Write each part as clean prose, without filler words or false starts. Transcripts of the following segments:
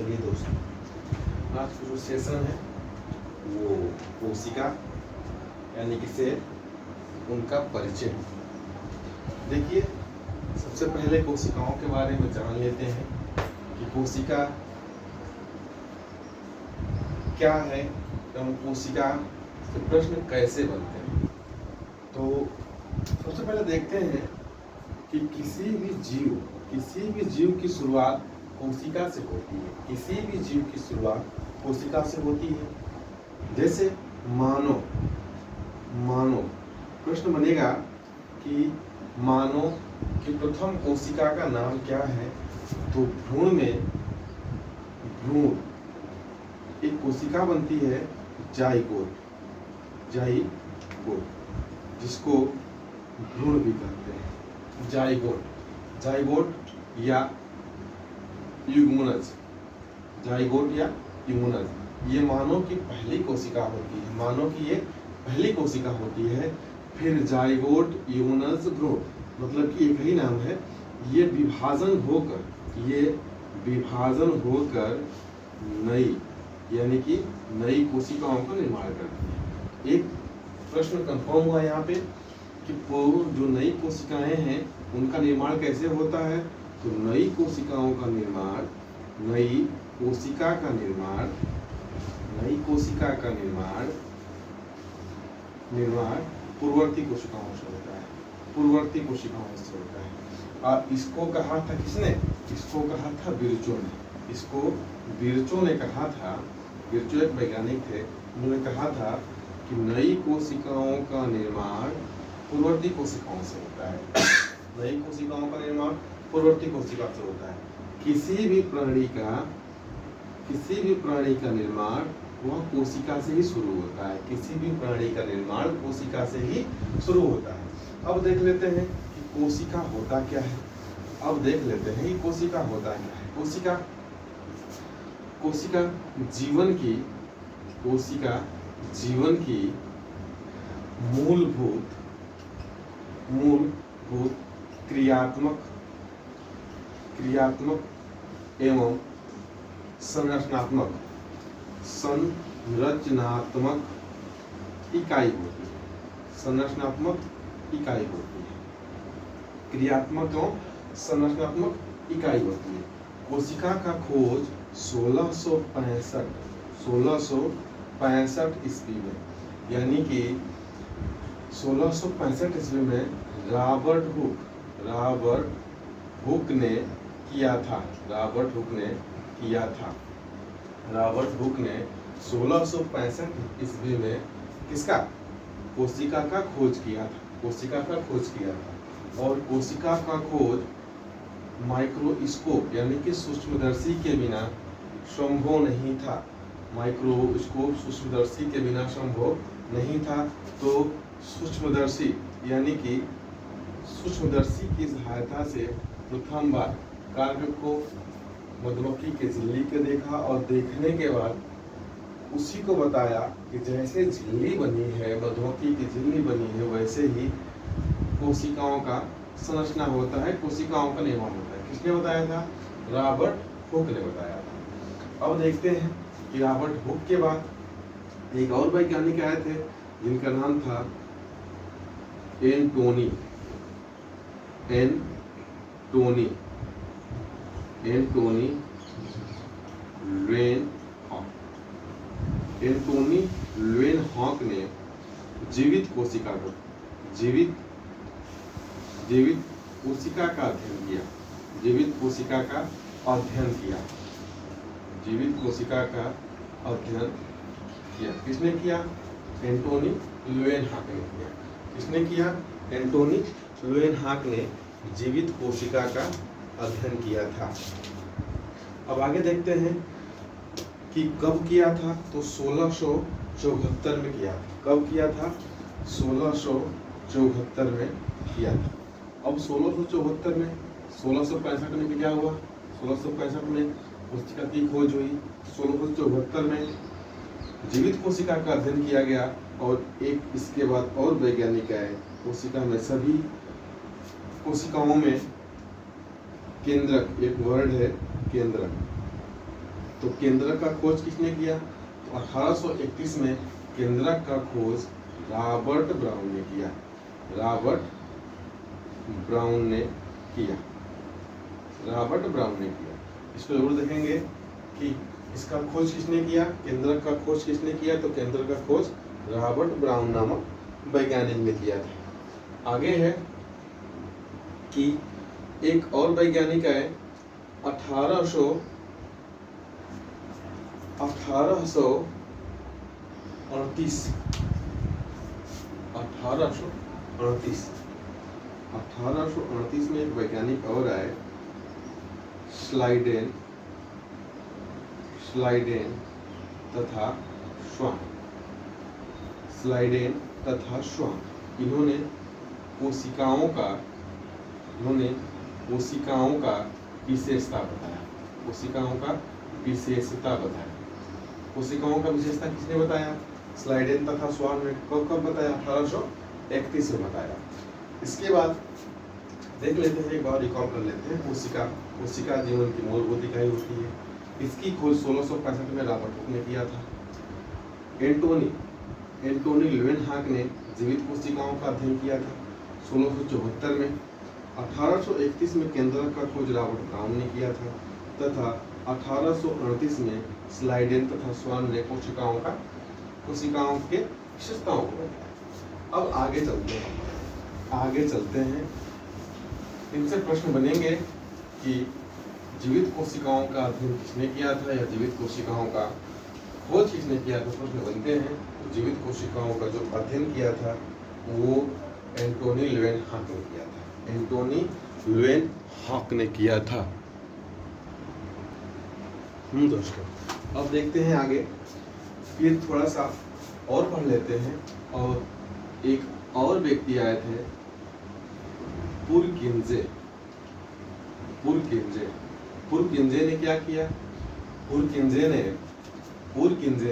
चलिए दोस्तों, आज का जो सेशन है वो कोशिका यानी कि सेल, उनका परिचय। देखिए, सबसे पहले कोशिकाओं के बारे में जान लेते हैं कि कोशिका क्या है एवं कोशिका से प्रश्न कैसे बनते हैं। तो सबसे पहले देखते हैं कि किसी भी जीव की शुरुआत कोशिका से होती है। किसी भी जीव की शुरुआत कोशिका से होती है। जैसे मानव प्रश्न बनेगा कि मानव की प्रथम कोशिका का नाम क्या है। तो भ्रूण एक कोशिका बनती है जाइगोट, जिसको भ्रूण भी कहते हैं। जाइगोट या युग्मनज, ये मानव की पहली कोशिका होती है। मानव की ये पहली कोशिका होती है। फिर जाइगोट, युग्मनज, भ्रूण, मतलब कि एक ही नाम है। ये विभाजन होकर नई यानी कि नई कोशिकाओं का निर्माण करती है। एक प्रश्न कंफर्म हुआ यहाँ पे कि जो नई कोशिकाएं हैं उनका निर्माण कैसे होता है। तो नई कोशिका का निर्माण पूर्ववर्ती कोशिकाओं से होता है। और इसको कहा था किसने? इसको कहा था बिरचो ने। इसको बिरचो ने कहा था। बिरचो एक वैज्ञानिक थे, उन्होंने कहा था कि नई कोशिकाओं का निर्माण पूर्ववर्ती कोशिकाओं से होता है। नई कोशिकाओं का निर्माण पूर्ववर्ती कोशिका से होता है। किसी भी प्राणी का निर्माण वह कोशिका से ही शुरू होता है। किसी भी प्राणी का निर्माण कोशिका से ही शुरू होता है। अब देख लेते हैं कि कोशिका होता क्या है। कोशिका जीवन की मूलभूत क्रियात्मक एवं संरचनात्मक इकाई होती है। क्रियात्मक एवं संरचनात्मक इकाई होती है। कोशिका का खोज 1665 ईस्वी में, यानी कि 1665 ईस्वी में रॉबर्ट हुक ने किया था। रॉबर्ट हुक ने 1665 ईस्वी में कोशिका का खोज किया था। और कोशिका का खोज माइक्रोस्कोप यानी कि सूक्ष्मदर्शी के बिना संभव नहीं था। तो सूक्ष्मदर्शी की सहायता से प्रथम बार कार्य को मधुमक्खी के झिल्ली के देखा, और देखने के बाद उसी को बताया कि जैसे झिल्ली बनी है, मधुमक्खी की झिल्ली बनी है, वैसे ही कोशिकाओं का संरचना होता है, कोशिकाओं का निर्माण होता है। किसने बताया था? रॉबर्ट हुक ने बताया था। अब देखते हैं कि रॉबर्ट हुक के बाद एक और वैज्ञानिक आए थे जिनका नाम था एंटोनी लुएनहॉक ने जीवित कोशिका का अध्ययन किया। किसने किया? एंटोनी लुएनहॉक ने किया। एंटोनी लुएनहॉक ने जीवित कोशिका का अध्ययन किया था। अब आगे देखते हैं कि कब किया था। तो 1674 में किया था। कब किया था? 1674 में किया था। अब 1674 में 1665 में क्या हुआ? 1665 में कोशिका की खोज हुई। 1674 में जीवित कोशिका का अध्ययन किया गया। और एक इसके बाद और वैज्ञानिक आए। कोशिका में सभी कोशिकाओं में केंद्रक, एक वर्ड है केंद्रक, तो केंद्रक का खोज किसने किया? तो 1831 में केंद्रक का खोज रॉबर्ट ब्राउन ने किया। रॉबर्ट ब्राउन ने किया। रॉबर्ट ब्राउन ने किया। इसको जरूर देखेंगे कि इसका खोज किसने किया, केंद्रक का खोज किसने किया? तो केंद्रक का खोज रॉबर्ट ब्राउन नामक वैज्ञानिक ने किया था। आगे है कि एक और वैज्ञानिक है 1838 1838 में एक वैज्ञानिक और आए, स्लाइडेन तथा श्वान। स्लाइडेन तथा श्वान इन्होंने कोशिकाओं का विशेषता बताया। कोशिकाओं का विशेषता किसने बताया? स्लाइडेन तथा श्वान ने। कब बताया? 1831 में बताया। इसके बाद देख लेते हैं, एक बार रिकॉल कर लेते हैं। कोशिका जीवन की मूलभूत इकाई होती है। इसकी खोज 1665 में रॉबर्ट हुक ने किया था। एंटोनी ल्यूवेनहॉक ने जीवित कोशिकाओं का अध्ययन किया था 1674 में। 1831 में केंद्रक का खोज रॉबर्ट ब्राउन ने किया था तथा 1838 में स्लाइडेन तथा श्वान ने कोशिकाओं के विशेषताओं को बताया। अब आगे चलते हैं। इनसे प्रश्न बनेंगे कि जीवित कोशिकाओं का अध्ययन किसने किया था या जीवित कोशिकाओं का खोज किसने किया था। प्रश्न बनते हैं। तो जीवित कोशिकाओं का जो अध्ययन किया था वो एंटोनी ल्यूवेनहॉक ने किया था। एंटोनी ल्यूवेनहॉक ने किया था। दोस्तों अब देखते हैं आगे, फिर थोड़ा सा और पढ़ लेते हैं। और एक और व्यक्ति आए थे, पुरकिंजे ने क्या किया? पुरकिंजे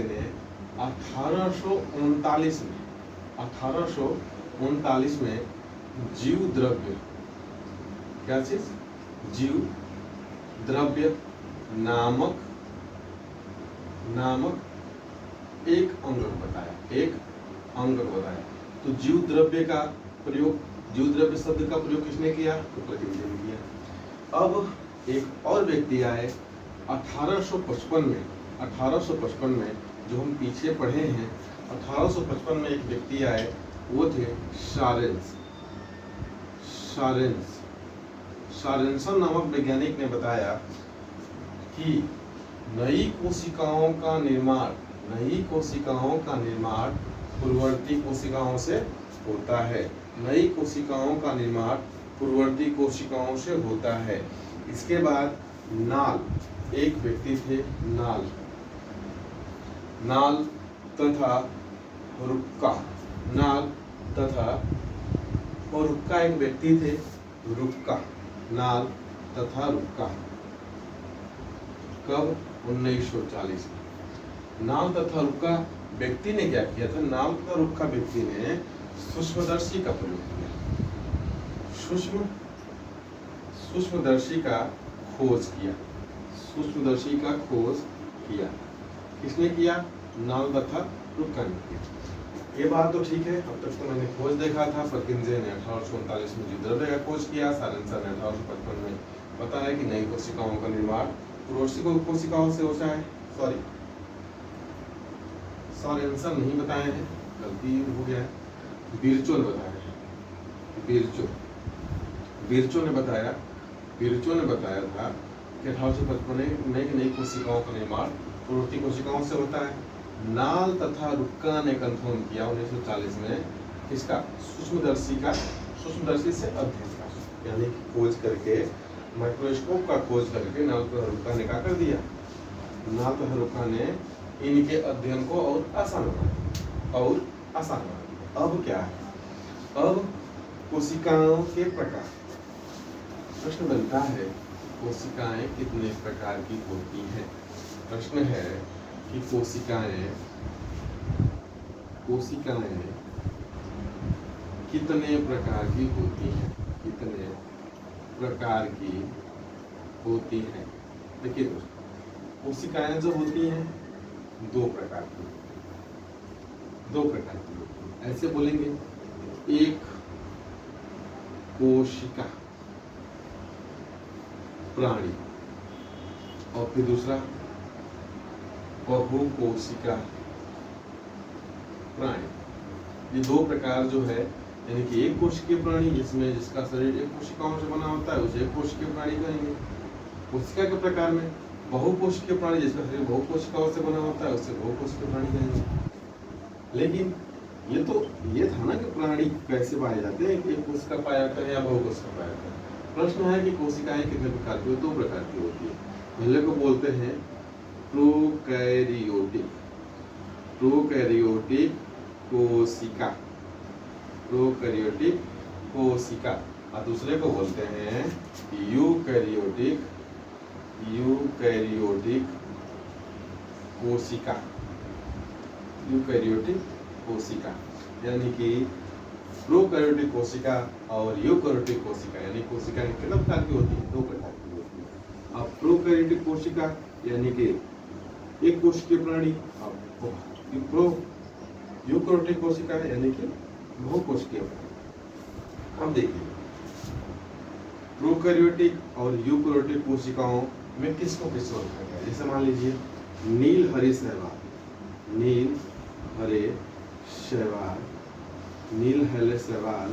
ने 1839 में जीव द्रव्य नामक एक अंग बताया। तो जीव द्रव्य शब्द का प्रयोग किसने किया? तो पुरकिंजे ने किया। अब एक और व्यक्ति आए 1855 में, जो हम पीछे पढ़े हैं। 1855 में एक व्यक्ति आए, वो थे शारेन्सन नामक वैज्ञानिक ने बताया कि नई कोशिकाओं का निर्माण पूर्ववर्ती कोशिकाओं से होता है। नई कोशिकाओं का निर्माण पूर्ववर्ती कोशिकाओं से होता है। इसके बाद नाल, एक व्यक्ति थे नाल तथा रुक्का एक व्यक्ति थे, नाल तथा रुक्का। कब? 1940 में। नाल तथा रुक्का व्यक्ति ने क्या किया था? नाल तथा रुक्का व्यक्ति ने सूक्ष्मदर्शी का प्रयोग किया। सूक्ष्मदर्शी का खोज किया। किसने किया? नाल तथा रुक्का ने किया। ये बात तो ठीक है। अब तक तो मैंने खोज देखा था। पुरकिंजे ने 1839 में जीव द्रव्य का खोज किया। शारेन्सन ने 1855 में बताया कि नई कोशिकाओं का निर्माण पूर्ववर्ती कोशिकाओं से होता है। शारेन्सन नहीं बताए हैं, गलती हो गया है। बिरचो ने बताया है। बिरचो ने बताया था कि 1855 में नई कोशिकाओं का निर्माण पूर्ववर्ती कोशिकाओं से होता है। नाल तथा रुक्का ने कंफर्म किया 1940 में किसका? सूक्ष्मदर्शी से अध्ययन का, यानी खोज करके, माइक्रोस्कोप का खोज करके नाल तथा रुक्का ने क्या कर दिया? नाल तथा रुक्का ने इनके अध्ययन को और आसान बना दिया। अब क्या है? अब कोशिकाओं के प्रकार। प्रश्न बनता है, कोशिकाएं कितने प्रकार की होती हैं? प्रश्न है कि कोशिकाएं कितने प्रकार की होती हैं? देखिए दोस्तों, कोशिकाएं जो होती हैं दो प्रकार की होती हैं। ऐसे बोलेंगे, एक कोशिका प्राणी और फिर दूसरा बहुकोशिका प्राणी। ये दो प्रकार जो है, यानी कि एक कोशिकीय प्राणी जिसका शरीर एक कोशिकाओं से बना होता है उसे एक कोशिकीय प्राणी कहेंगे। कोशिका के प्रकार में बहुकोशिकीय प्राणी जिसका शरीर बहुकोशिकाओं से बना होता है उसे बहुकोशिकीय प्राणी कहेंगे। लेकिन ये था ना कि प्राणी कैसे पाए जाते हैं, एक कोशिका पाया जाता है या बहुकोशिका पाया जाता है। प्रश्न है कि कोशिकाएं कितने प्रकार की? दो प्रकार की होती है। पहले को बोलते हैं प्रोकैरियोटिक कोशिका और दूसरे को बोलते हैं यूकैरियोटिक कोशिका। यानी कि प्रोकैरियोटिक कोशिका और यूकैरियोटिक कोशिका, यानी कोशिकाएं कितने प्रकार की होती है? दो प्रकार की होती है। अब प्रोकैरियोटिक कोशिका यानी कि एक कोशिकीय प्राणी, यूकैरियोटिक कोशिका यानी कि बहुकोशिकीय प्राणी। अब देखिए, प्रोकैरियोटिक और यूकैरियोटिक कोशिकाओं में किसको रखा गया? जैसे मान लीजिए नील हरे शैवाल,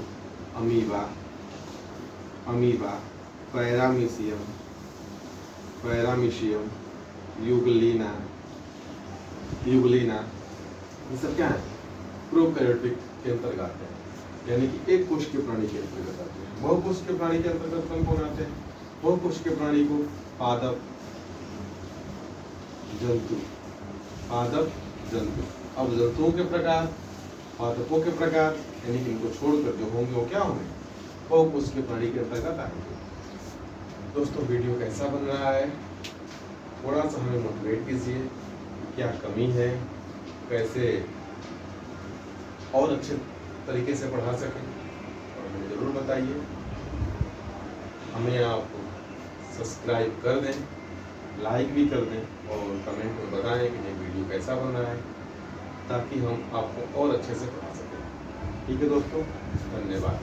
अमीबा, पैरामीशियम, यूग्लिना, ये सब क्या है? प्रोकैरियोटिक के अंतर्गत आते हैं, यानी कि एक कोशिकीय प्राणी के अंतर्गत आते हैं। बहुकोशिकीय प्राणी के अंतर्गत कौन आते हैं? बहुकोशिकीय प्राणी को पादप जंतु। अब जंतुओं के प्रकार, पादपों के प्रकार, यानी कि इनको छोड़कर जो होंगे वो क्या होंगे? बहुकोशिकीय प्राणी के अंतर्गत आएंगे। दोस्तों, वीडियो कैसा बन रहा है? थोड़ा सा हमें मोटिवेट कीजिए, क्या कमी है, कैसे और अच्छे तरीके से पढ़ा सकें, और हमें ज़रूर बताइए। हमें आप सब्सक्राइब कर दें, लाइक भी कर दें और कमेंट में बताएं कि ये वीडियो कैसा बन रहा है, ताकि हम आपको और अच्छे से पढ़ा सकें। ठीक है दोस्तों, धन्यवाद।